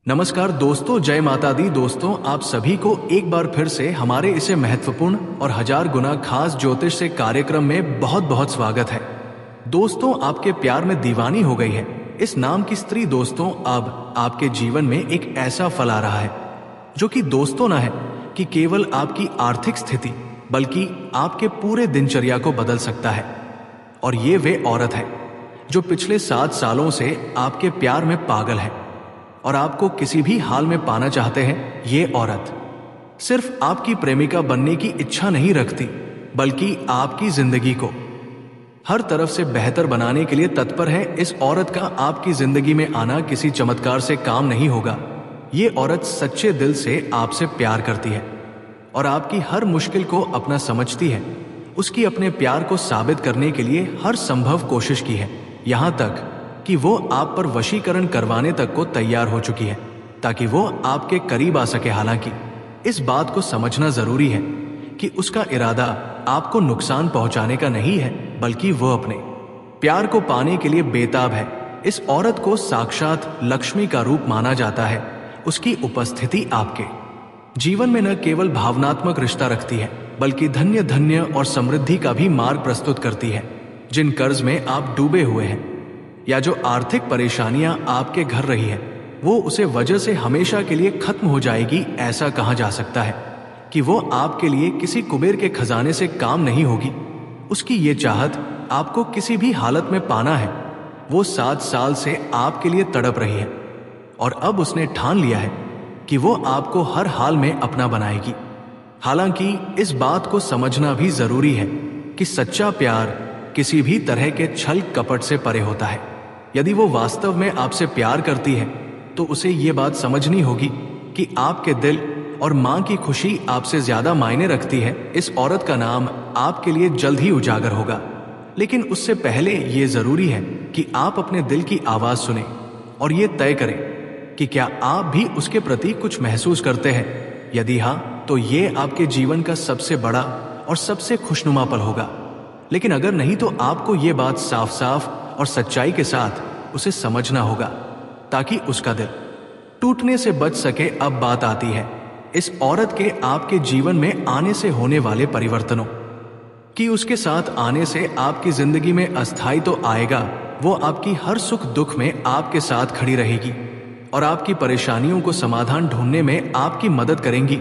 नमस्कार दोस्तों, जय माता दी। दोस्तों, आप सभी को एक बार फिर से हमारे इसे महत्वपूर्ण और हजार गुना खास ज्योतिष से कार्यक्रम में बहुत बहुत स्वागत है। दोस्तों, आपके प्यार में दीवानी हो गई है इस नाम की स्त्री। दोस्तों, अब आपके जीवन में एक ऐसा फल आ रहा है जो कि दोस्तों ना है कि केवल आपकी आर्थिक स्थिति, बल्कि आपके पूरे दिनचर्या को बदल सकता है। और ये वे औरत है जो पिछले 7 सालों से आपके प्यार में पागल है और आपको किसी भी हाल में पाना चाहते हैं। ये औरत सिर्फ आपकी प्रेमिका बनने की इच्छा नहीं रखती, बल्कि आपकी जिंदगी को हर तरफ से बेहतर बनाने के लिए तत्पर है। इस औरत का आपकी जिंदगी में आना किसी चमत्कार से काम नहीं होगा। ये औरत सच्चे दिल से आपसे प्यार करती है और आपकी हर मुश्किल को अपना समझती है। उसकी अपने प्यार को साबित करने के लिए हर संभव कोशिश की है, यहाँ तक कि वो आप पर वशीकरण करवाने तक को तैयार हो चुकी है ताकि वो आपके करीब आ सके। हालांकि इस बात को समझना जरूरी है कि उसका इरादा आपको नुकसान पहुंचाने का नहीं है, बल्कि वो अपने प्यार को पाने के लिए बेताब है। इस औरत को साक्षात लक्ष्मी का रूप माना जाता है। उसकी उपस्थिति आपके जीवन में न केवल भावनात्मक रिश्ता रखती है, बल्कि धन्य और समृद्धि का भी मार्ग प्रस्तुत करती है। जिन कर्ज में आप डूबे हुए हैं या जो आर्थिक परेशानियां आपके घर रही है, वो उसे वजह से हमेशा के लिए खत्म हो जाएगी। ऐसा कहा जा सकता है कि वो आपके लिए किसी कुबेर के खजाने से काम नहीं होगी। उसकी ये चाहत आपको किसी भी हालत में पाना है। वो 7 साल से आपके लिए तड़प रही है और अब उसने ठान लिया है कि वो आपको हर हाल में अपना बनाएगी। हालांकि इस बात को समझना भी जरूरी है कि सच्चा प्यार किसी भी तरह के छल कपट से परे होता है। यदि वो वास्तव में आपसे प्यार करती है तो उसे ये बात समझनी होगी कि आपके दिल और मां की खुशी आपसे ज्यादा मायने रखती है। इस औरत का नाम आपके लिए जल्द ही उजागर होगा, लेकिन उससे पहले ये जरूरी है कि आप अपने दिल की आवाज सुने और ये तय करें कि क्या आप भी उसके प्रति कुछ महसूस करते हैं। यदि हाँ, तो ये आपके जीवन का सबसे बड़ा और सबसे खुशनुमा पल होगा। लेकिन अगर नहीं, तो आपको ये बात साफ साफ और सच्चाई के साथ उसे समझना होगा ताकि उसका दिल टूटने से बच सके। अब बात आती है इस औरत के आपके जीवन में आने से होने वाले परिवर्तनों कि उसके साथ आने से आपकी जिंदगी में अस्थाई तो आएगा, वो आपकी हर सुख दुख में आपके साथ खड़ी रहेगी और आपकी परेशानियों को समाधान ढूंढने में आपकी मदद करेंगी।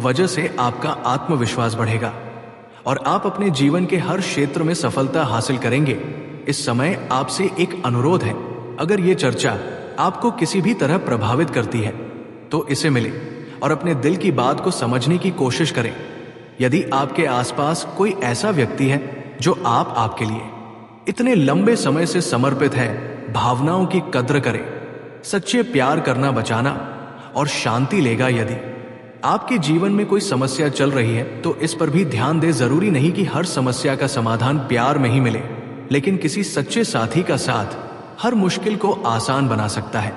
वजह से आपका आत्मविश्वास बढ़ेगा और आप अपने जीवन के हर क्षेत्र में सफलता हासिल करेंगे। इस समय आपसे एक अनुरोध है, अगर ये चर्चा आपको किसी भी तरह प्रभावित करती है तो इसे मिले और अपने दिल की बात को समझने की कोशिश करें। यदि आपके आसपास कोई ऐसा व्यक्ति है जो आपके लिए इतने लंबे समय से समर्पित है, भावनाओं की कद्र करे, सच्चे प्यार करना बचाना और शांति लेगा। यदि आपके जीवन में कोई समस्या चल रही है तो इस पर भी ध्यान दे। जरूरी नहीं कि हर समस्या का समाधान प्यार में ही मिले, लेकिन किसी सच्चे साथी का साथ हर मुश्किल को आसान बना सकता है।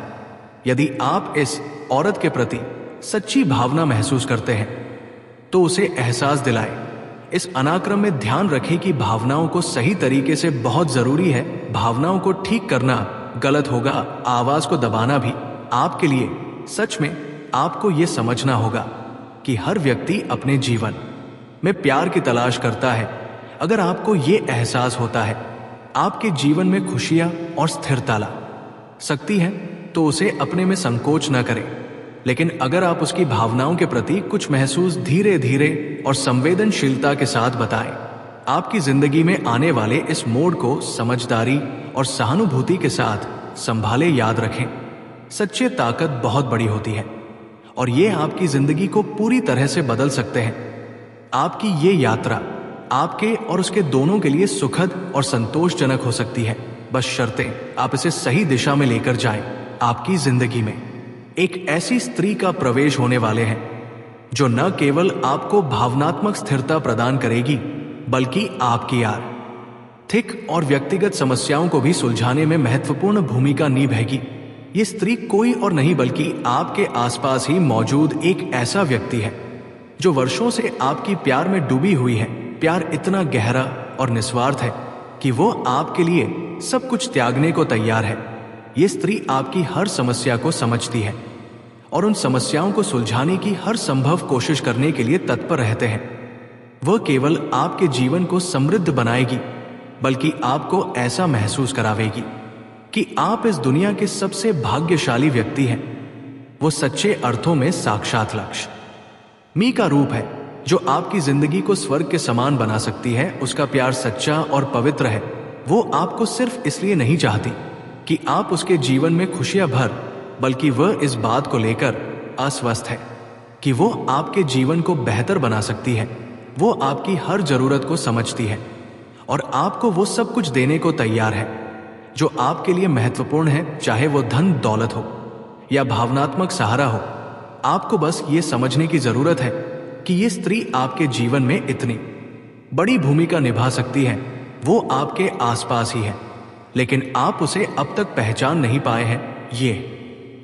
यदि आप इस औरत के प्रति सच्ची भावना महसूस करते हैं तो उसे एहसास दिलाएं। इस अनाक्रम में ध्यान रखें कि भावनाओं को सही तरीके से बहुत जरूरी है। भावनाओं को ठीक करना गलत होगा, आवाज को दबाना भी। आपके लिए सच में आपको यह समझना होगा कि हर व्यक्ति अपने जीवन में प्यार की तलाश करता है। अगर आपको यह एहसास होता है आपके जीवन में खुशियां और स्थिरता ला सकती है तो उसे अपने में संकोच न करें। लेकिन अगर आप उसकी भावनाओं के प्रति कुछ महसूस धीरे धीरे और संवेदनशीलता के साथ बताएं। आपकी जिंदगी में आने वाले इस मोड़ को समझदारी और सहानुभूति के साथ संभाले। याद रखें, सच्चे ताकत बहुत बड़ी होती है और ये आपकी जिंदगी को पूरी तरह से बदल सकते हैं। आपकी ये यात्रा आपके और उसके दोनों के लिए सुखद और संतोषजनक हो सकती है, बस शर्तें आप इसे सही दिशा में लेकर जाएं। आपकी जिंदगी में एक ऐसी स्त्री का प्रवेश होने वाले हैं जो न केवल आपको भावनात्मक स्थिरता प्रदान करेगी, बल्कि आपकी आर्थिक और व्यक्तिगत समस्याओं को भी सुलझाने में महत्वपूर्ण भूमिका निभाएगी। ये स्त्री कोई और नहीं बल्कि आपके आसपास ही मौजूद एक ऐसा व्यक्ति है जो वर्षों से आपकी प्यार में डूबी हुई है। प्यार इतना गहरा और निस्वार्थ है कि वो आपके लिए सब कुछ त्यागने को तैयार है। ये स्त्री आपकी हर समस्या को समझती है और उन समस्याओं को सुलझाने की हर संभव कोशिश करने के लिए तत्पर रहते हैं। वह केवल आपके जीवन को समृद्ध बनाएगी, बल्कि आपको ऐसा महसूस करावेगी कि आप इस दुनिया के सबसे भाग्यशाली व्यक्ति हैं। वो सच्चे अर्थों में साक्षात लक्ष्य मी का रूप है, जो आपकी जिंदगी को स्वर्ग के समान बना सकती है। उसका प्यार सच्चा और पवित्र है। वो आपको सिर्फ इसलिए नहीं चाहती कि आप उसके जीवन में खुशियां भर, बल्कि वह इस बात को लेकर अस्वस्थ है कि वो आपके जीवन को बेहतर बना सकती है। वो आपकी हर जरूरत को समझती है और आपको वो सब कुछ देने को तैयार है जो आपके लिए महत्वपूर्ण है, चाहे वो धन दौलत हो या भावनात्मक सहारा हो। आपको बस ये समझने की जरूरत है कि ये स्त्री आपके जीवन में इतनी बड़ी भूमिका निभा सकती है। वो आपके आसपास ही है, लेकिन आप उसे अब तक पहचान नहीं पाए हैं। ये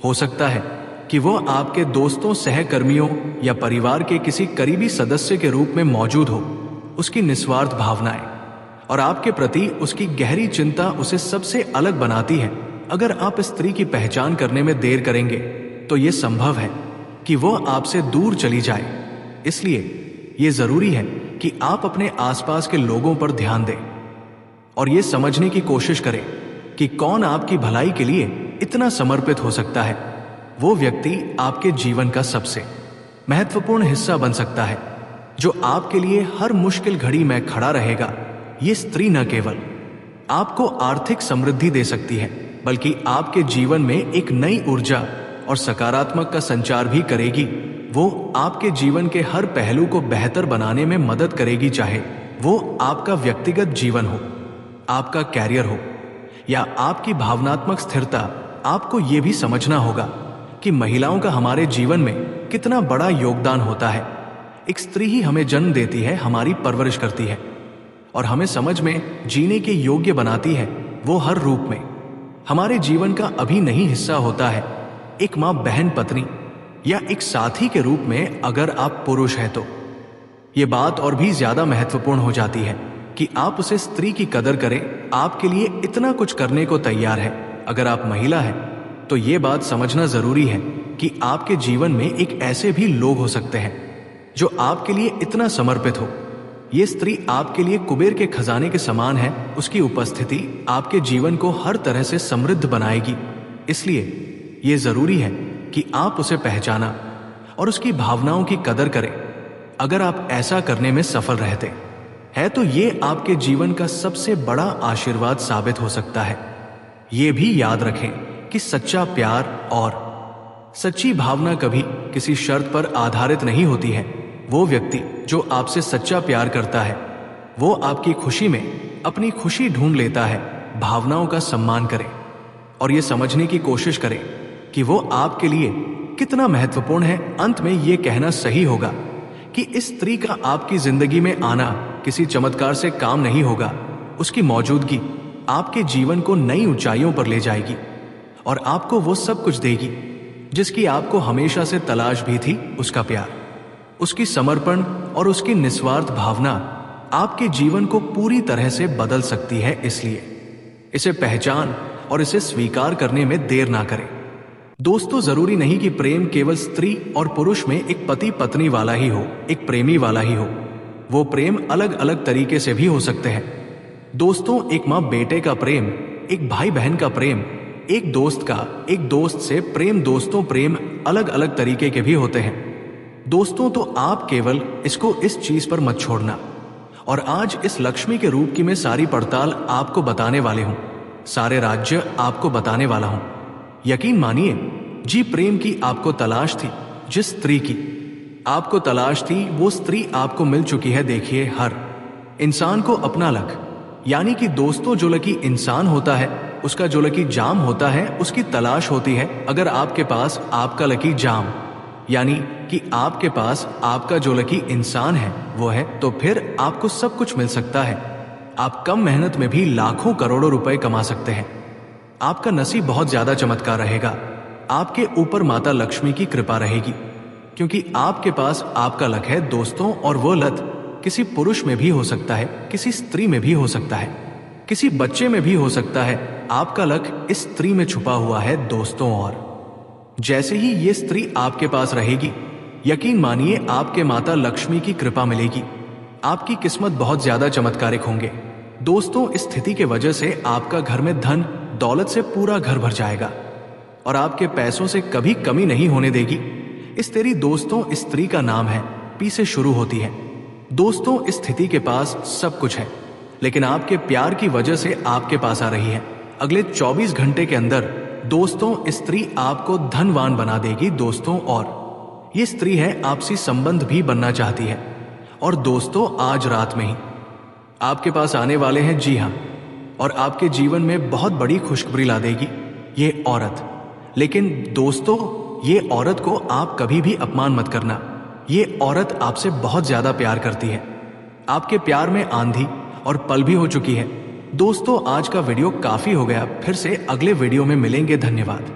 हो सकता है कि वो आपके दोस्तों, सहकर्मियों या परिवार के किसी करीबी सदस्य के रूप में मौजूद हो। उसकी निस्वार्थ भावनाएं और आपके प्रति उसकी गहरी चिंता उसे सबसे अलग बनाती है। अगर आप इस स्त्री की पहचान करने में देर करेंगे तो यह संभव है कि वो आपसे दूर चली जाए। इसलिए यह जरूरी है कि आप अपने आसपास के लोगों पर ध्यान दें और यह समझने की कोशिश करें कि कौन आपकी भलाई के लिए इतना समर्पित हो सकता है। वो व्यक्ति आपके जीवन का सबसे महत्वपूर्ण हिस्सा बन सकता है, जो आपके लिए हर मुश्किल घड़ी में खड़ा रहेगा। ये स्त्री न केवल आपको आर्थिक समृद्धि दे सकती है, बल्कि आपके जीवन में एक नई ऊर्जा और सकारात्मक का संचार भी करेगी। वो आपके जीवन के हर पहलू को बेहतर बनाने में मदद करेगी, चाहे वो आपका व्यक्तिगत जीवन हो, आपका कैरियर हो या आपकी भावनात्मक स्थिरता। आपको ये भी समझना होगा कि महिलाओं का हमारे जीवन में कितना बड़ा योगदान होता है। एक स्त्री ही हमें जन्म देती है, हमारी परवरिश करती है और हमें समझ में जीने के योग्य बनाती है। वो हर रूप में हमारे जीवन का अभिन्न हिस्सा होता है, एक माँ, बहन, पत्नी या एक साथी के रूप में। अगर आप पुरुष हैं तो ये बात और भी ज्यादा महत्वपूर्ण हो जाती है कि आप उसे स्त्री की कदर करें। आपके लिए इतना कुछ करने को तैयार है। अगर आप महिला हैं तो ये बात समझना जरूरी है कि आपके जीवन में एक ऐसे भी लोग हो सकते हैं जो आपके लिए इतना समर्पित हो। ये स्त्री आपके लिए कुबेर के खजाने के समान है। उसकी उपस्थिति आपके जीवन को हर तरह से समृद्ध बनाएगी। इसलिए ये जरूरी है कि आप उसे पहचाना और उसकी भावनाओं की कदर करें। अगर आप ऐसा करने में सफल रहते हैं तो ये आपके जीवन का सबसे बड़ा आशीर्वाद साबित हो सकता है। ये भी याद रखें कि सच्चा प्यार और सच्ची भावना कभी किसी शर्त पर आधारित नहीं होती है। वो व्यक्ति जो आपसे सच्चा प्यार करता है, वो आपकी खुशी में अपनी खुशी ढूंढ लेता है। भावनाओं का सम्मान करें और ये समझने की कोशिश करें कि वो आपके लिए कितना महत्वपूर्ण है। अंत में ये कहना सही होगा कि इस स्त्री का आपकी जिंदगी में आना किसी चमत्कार से काम नहीं होगा। उसकी मौजूदगी आपके जीवन को नई ऊंचाइयों पर ले जाएगी और आपको वो सब कुछ देगी जिसकी आपको हमेशा से तलाश भी थी। उसका प्यार, उसकी समर्पण और उसकी निस्वार्थ भावना आपके जीवन को पूरी तरह से बदल सकती है। इसलिए इसे पहचान और इसे स्वीकार करने में देर ना करें। दोस्तों, जरूरी नहीं कि प्रेम केवल स्त्री और पुरुष में एक पति पत्नी वाला ही हो, एक प्रेमी वाला ही हो। वो प्रेम अलग अलग तरीके से भी हो सकते हैं। दोस्तों, एक माँ बेटे का प्रेम, एक भाई बहन का प्रेम, एक दोस्त से प्रेम। दोस्तों, प्रेम अलग अलग तरीके के भी होते हैं। दोस्तों, तो आप केवल इसको इस चीज पर मत छोड़ना। और आज इस लक्ष्मी के रूप की मैं सारी पड़ताल आपको बताने वाले हूं, सारे राज्य आपको बताने वाला हूं। यकीन मानिए जी, प्रेम की आपको तलाश थी, जिस स्त्री की आपको तलाश थी वो स्त्री आपको मिल चुकी है। देखिए, हर इंसान को अपना लक, यानी कि दोस्तों, जो लकी इंसान होता है उसका जो लकी जाम होता है, उसकी तलाश होती है। अगर आपके पास आपका लकी जाम, यानी कि आपके पास आपका जो लकी इंसान है वो है, तो फिर आपको सब कुछ मिल सकता है। आप कम मेहनत में भी लाखों करोड़ों रुपए कमा सकते हैं। आपका नसीब बहुत ज्यादा चमत्कार रहेगा। आपके ऊपर माता लक्ष्मी की कृपा रहेगी, क्योंकि आपके पास आपका लक है दोस्तों। और वो लत किसी पुरुष में भी हो सकता है, किसी स्त्री में भी हो सकता है, किसी बच्चे में भी हो सकता है। आपका लक इस स्त्री में छुपा हुआ है दोस्तों। और जैसे ही ये स्त्री आपके पास रहेगी, यकीन मानिए आपके माता लक्ष्मी की कृपा मिलेगी। आपकी किस्मत बहुत ज्यादा चमत्कारिक होंगे। दोस्तों, इस स्थिति के वजह से आपका घर में धन दौलत से पूरा घर भर जाएगा और आपके पैसों से कभी कमी नहीं होने देगी। इस तेरी दोस्तों, इस स्त्री का नाम है पी से शुरू होती है। दोस्तों, इस स्थिति के पास सब कुछ है, लेकिन आपके प्यार की वजह से आपके पास आ रही है। अगले 24 घंटे के अंदर दोस्तों, इस स्त्री आपको धनवान बना देगी। दोस्तों, और ये स्त्री है आपसी संबंध भी बनना चाहती है। और दोस्तों, आज रात में ही आपके पास आने वाले हैं, जी हाँ, और आपके जीवन में बहुत बड़ी खुशखबरी ला देगी ये औरत। लेकिन दोस्तों, ये औरत को आप कभी भी अपमान मत करना। ये औरत आपसे बहुत ज्यादा प्यार करती है। आपके प्यार में आंधी और पल भी हो चुकी है। दोस्तों, आज का वीडियो काफी हो गया। फिर से अगले वीडियो में मिलेंगे। धन्यवाद।